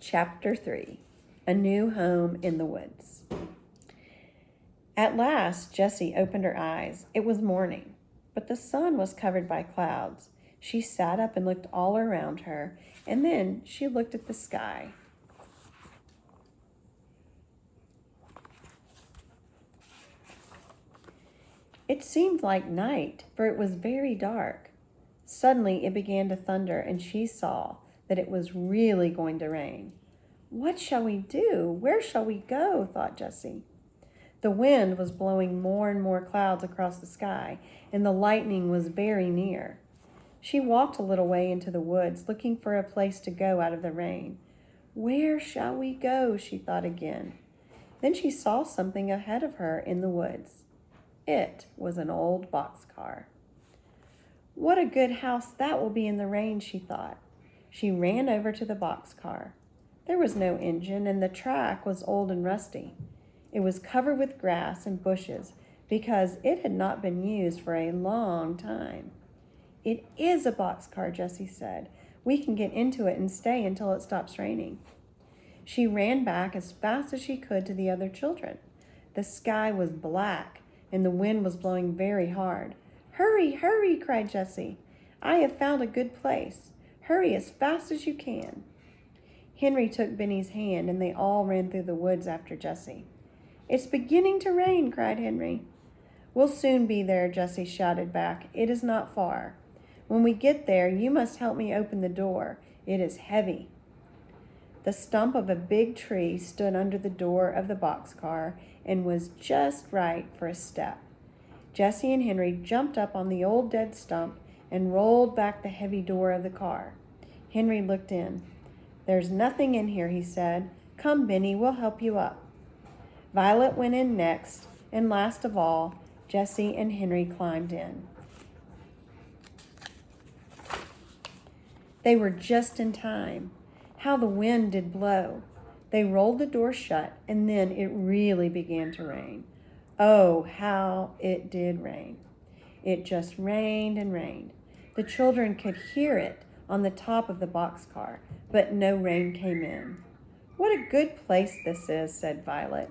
Chapter 3, A New Home in the Woods. At last, Jessie opened her eyes. It was morning, but the sun was covered by clouds. She sat up and looked all around her, and then she looked at the sky. It seemed like night, for it was very dark. Suddenly, it began to thunder, and she saw that it was really going to rain. What shall we do? Where shall we go? Thought Jessie. The wind was blowing more and more clouds across the sky, and the lightning was very near. She walked a little way into the woods, looking for a place to go out of the rain. Where shall we go? She thought again. Then she saw something ahead of her in the woods. It was an old boxcar. What a good house that will be in the rain, she thought. She ran over to the boxcar. There was no engine, and the track was old and rusty. It was covered with grass and bushes because it had not been used for a long time. It is a boxcar, Jessie said. We can get into it and stay until it stops raining. She ran back as fast as she could to the other children. The sky was black, and the wind was blowing very hard. Hurry, hurry, cried Jessie. I have found a good place. Hurry as fast as you can. Henry took Benny's hand, and they all ran through the woods after Jessie. It's beginning to rain, cried Henry. We'll soon be there, Jessie shouted back. It is not far. When we get there, you must help me open the door. It is heavy. The stump of a big tree stood under the door of the boxcar and was just right for a step. Jessie and Henry jumped up on the old dead stump and rolled back the heavy door of the car. Henry looked in. There's nothing in here, he said. Come, Benny, we'll help you up. Violet went in next, and last of all, Jessie and Henry climbed in. They were just in time. How the wind did blow. They rolled the door shut, and then it really began to rain. Oh, how it did rain. It just rained and rained. The children could hear it on the top of the boxcar, but no rain came in. What a good place this is, said Violet.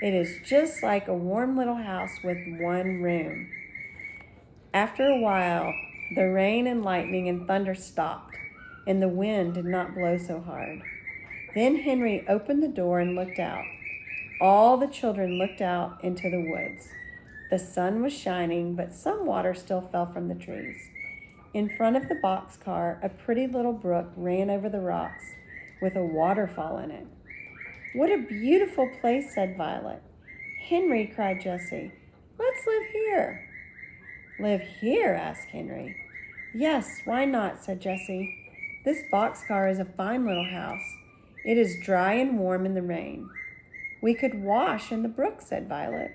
It is just like a warm little house with one room. After a while, the rain and lightning and thunder stopped, and the wind did not blow so hard. Then Henry opened the door and looked out. All the children looked out into the woods. The sun was shining, but some water still fell from the trees. In front of the boxcar, a pretty little brook ran over the rocks with a waterfall in it. What a beautiful place, said Violet. Henry, cried Jessie, let's live here. Live here? Asked Henry. Yes, why not, said Jessie. This boxcar is a fine little house. It is dry and warm in the rain. We could wash in the brook, said Violet.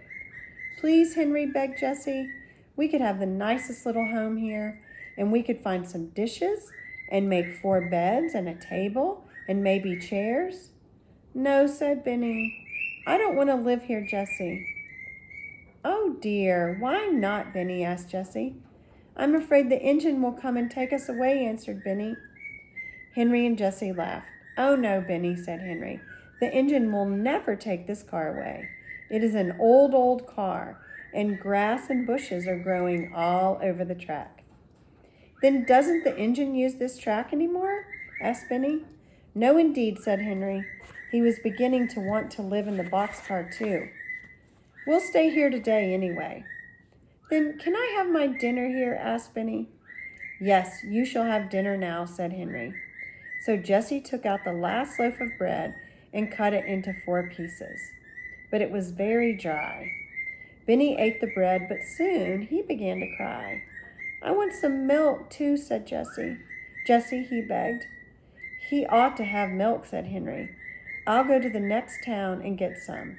Please, Henry, begged Jessie. We could have the nicest little home here, and we could find some dishes and make 4 beds and a table and maybe chairs. No, said Benny. I don't want to live here, Jessie. Oh, dear, why not, Benny? Asked Jessie. I'm afraid the engine will come and take us away, answered Benny. Henry and Jessie laughed. Oh, no, Benny, said Henry. The engine will never take this car away. It is an old, old car, and grass and bushes are growing all over the track. Then doesn't the engine use this track anymore? Asked Benny. No, indeed, said Henry. He was beginning to want to live in the boxcar, too. We'll stay here today anyway. Then can I have my dinner here? Asked Benny. Yes, you shall have dinner now, said Henry. So Jessie took out the last loaf of bread and cut it into 4 pieces. But it was very dry. Benny ate the bread, but soon he began to cry. I want some milk, too, said Jessie. Jessie, he begged. He ought to have milk, said Henry. I'll go to the next town and get some.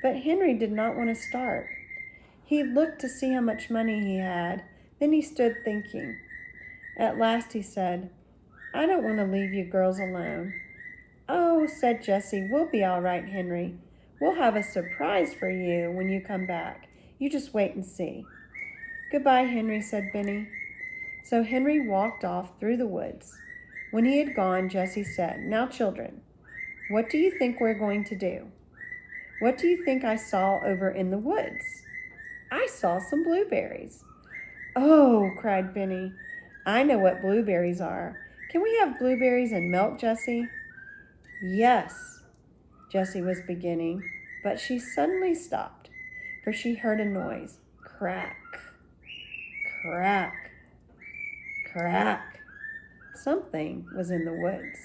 But Henry did not want to start. He looked to see how much money he had. Then he stood thinking. At last he said, I don't want to leave you girls alone. Oh, said Jessie, we'll be all right, Henry. We'll have a surprise for you when you come back. You just wait and see. Goodbye, Henry, said Benny. So Henry walked off through the woods. When he had gone, Jessie said, "Now, children, what do you think we're going to do? What do you think I saw over in the woods?" "I saw some blueberries." "Oh," cried Benny, "I know what blueberries are. Can we have blueberries and milk, Jessie?" "Yes," Jessie was beginning, but she suddenly stopped, for she heard a noise. Crack, crack, crack. Something was in the woods.